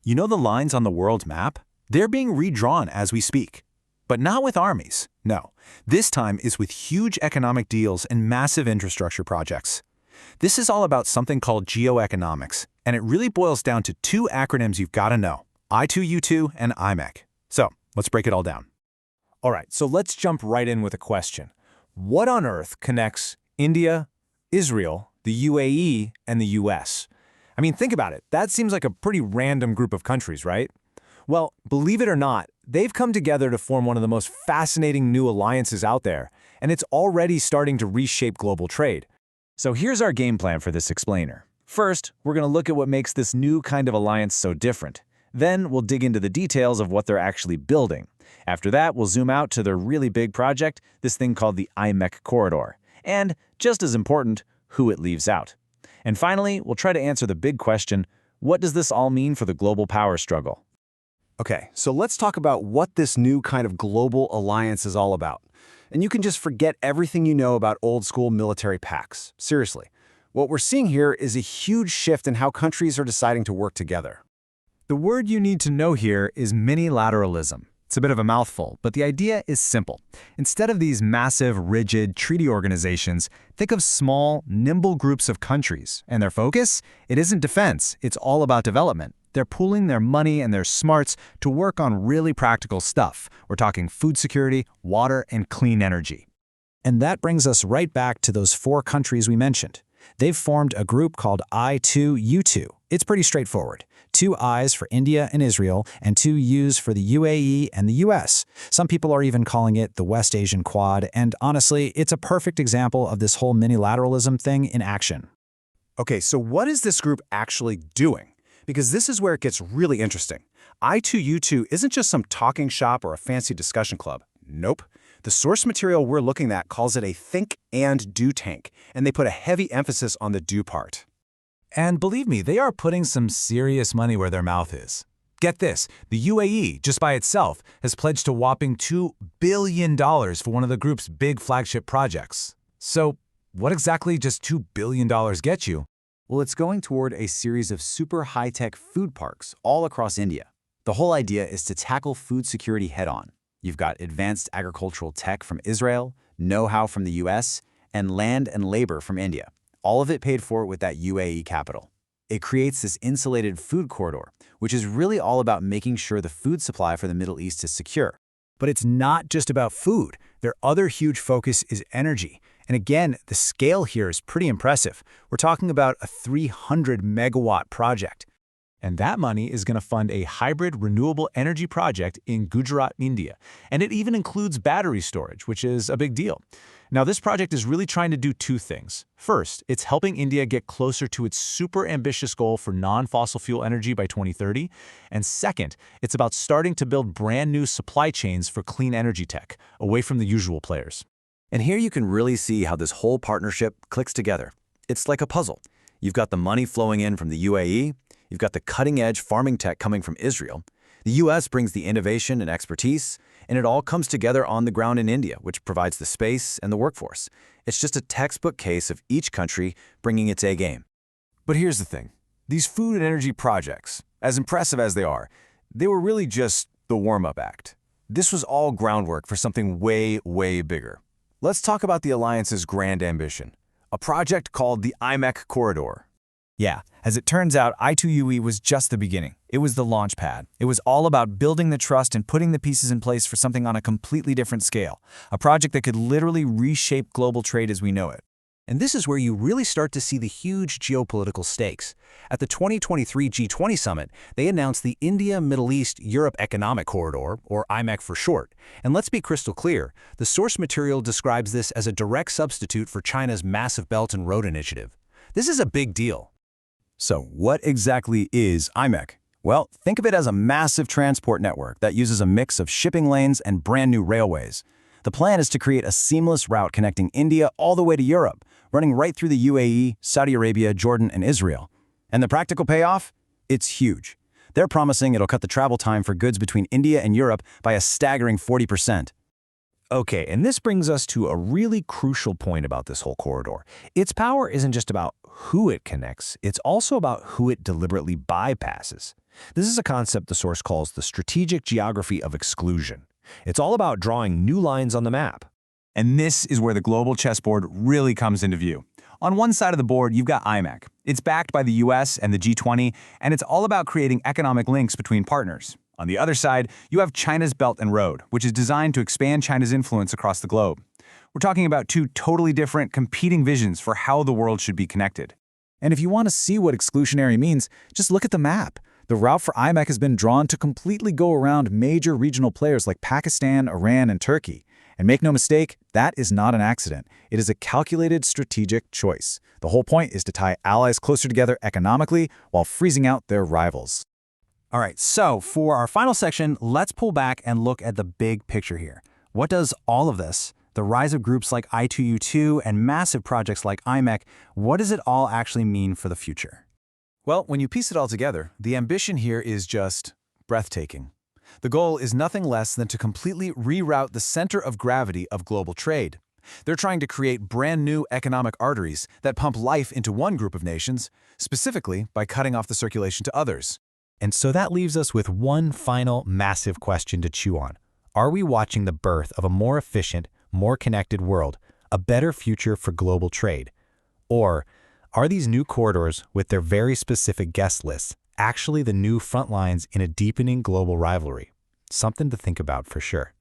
You know the lines on the world map? They're being redrawn as we speak. But not with armies. No. This time is with huge economic deals and massive infrastructure projects. This is all about something called geoeconomics, and it really boils down to two acronyms you've got to know: I2U2 and IMEC. So, let's break it all down. All right, so let's jump right in with a question. What on earth connects India, Israel, the UAE, and the US? I mean, think about it. That seems like a pretty random group of countries, right? Well, believe it or not, they've come together to form one of the most fascinating new alliances out there, and it's already starting to reshape global trade. So here's our game plan for this explainer. First, we're going to look at what makes this new kind of alliance so different. Then we'll dig into the details of what they're actually building. After that, we'll zoom out to their really big project, this thing called the IMEC corridor. And, just as important, who it leaves out. And finally, we'll try to answer the big question: what does this all mean for the global power struggle? Okay, so let's talk about what this new kind of global alliance is all about. And you can just forget everything you know about old-school military pacts. Seriously, what we're seeing here is a huge shift in how countries are deciding to work together. The word you need to know here is minilateralism. It's a bit of a mouthful, but the idea is simple. Instead of these massive, rigid treaty organizations, think of small, nimble groups of countries. And their focus? It isn't defense, it's all about development. They're pooling their money and their smarts to work on really practical stuff. We're talking food security, water, and clean energy. And that brings us right back to those four countries we mentioned. They've formed a group called I2U2. It's pretty straightforward. 2 I's for India and Israel, and 2 U's for the UAE and the US. Some people are even calling it the West Asian Quad, and honestly, it's a perfect example of this whole minilateralism thing in action. Okay, so what is this group actually doing? Because this is where it gets really interesting. I2U2 isn't just some talking shop or a fancy discussion club. Nope. The source material we're looking at calls it a think and do tank, and they put a heavy emphasis on the do part. And believe me, they are putting some serious money where their mouth is. Get this, the UAE, just by itself, has pledged a whopping $2 billion for one of the group's big flagship projects. So, what exactly does $2 billion get you? Well, it's going toward a series of super high-tech food parks all across India. The whole idea is to tackle food security head-on. You've got advanced agricultural tech from Israel, know-how from the US, and land and labor from India. All of it paid for with that UAE capital. It creates this insulated food corridor, which is really all about making sure the food supply for the Middle East is secure. But it's not just about food. Their other huge focus is energy. And again, the scale here is pretty impressive. We're talking about a 300-megawatt project. And that money is going to fund a hybrid renewable energy project in Gujarat, India. And it even includes battery storage, which is a big deal. Now, this project is really trying to do two things. First, it's helping India get closer to its super ambitious goal for non-fossil fuel energy by 2030. And second, it's about starting to build brand new supply chains for clean energy tech, away from the usual players. And here you can really see how this whole partnership clicks together. It's like a puzzle. You've got the money flowing in from the UAE, you've got the cutting-edge farming tech coming from Israel, the US brings the innovation and expertise, and it all comes together on the ground in India, which provides the space and the workforce. It's just a textbook case of each country bringing its A game. But here's the thing. These food and energy projects, as impressive as they are, they were really just the warm-up act. This was all groundwork for something way, way bigger. Let's talk about the alliance's grand ambition, a project called the IMEC corridor. Yeah, as it turns out, I2UE was just the beginning. It was the launch pad. It was all about building the trust and putting the pieces in place for something on a completely different scale, a project that could literally reshape global trade as we know it. And this is where you really start to see the huge geopolitical stakes. At the 2023 G20 summit, they announced the India-Middle East-Europe Economic Corridor, or IMEC for short. And let's be crystal clear, the source material describes this as a direct substitute for China's massive Belt and Road Initiative. This is a big deal. So what exactly is IMEC? Well, think of it as a massive transport network that uses a mix of shipping lanes and brand new railways. The plan is to create a seamless route connecting India all the way to Europe, running right through the UAE, Saudi Arabia, Jordan, and Israel. And the practical payoff? It's huge. They're promising it'll cut the travel time for goods between India and Europe by a staggering 40%. Okay, and this brings us to a really crucial point about this whole corridor. Its power isn't just about who it connects, it's also about who it deliberately bypasses. This is a concept the source calls the strategic geography of exclusion. It's all about drawing new lines on the map. And this is where the global chessboard really comes into view. On one side of the board, you've got IMEC. It's backed by the US and the G20, and it's all about creating economic links between partners. On the other side, you have China's Belt and Road, which is designed to expand China's influence across the globe. We're talking about two totally different, competing visions for how the world should be connected. And if you want to see what exclusionary means, just look at the map. The route for IMEC has been drawn to completely go around major regional players like Pakistan, Iran, and Turkey. And make no mistake, that is not an accident. It is a calculated strategic choice. The whole point is to tie allies closer together economically while freezing out their rivals. All right, so for our final section, let's pull back and look at the big picture here. What does all of this, the rise of groups like I2U2 and massive projects like IMEC, what does it all actually mean for the future? Well, when you piece it all together, the ambition here is just breathtaking. The goal is nothing less than to completely reroute the center of gravity of global trade. They're trying to create brand new economic arteries that pump life into one group of nations, specifically by cutting off the circulation to others. And so that leaves us with one final massive question to chew on. Are we watching the birth of a more efficient, more connected world, a better future for global trade? Or are these new corridors with their very specific guest lists actually the new front lines in a deepening global rivalry? Something to think about for sure.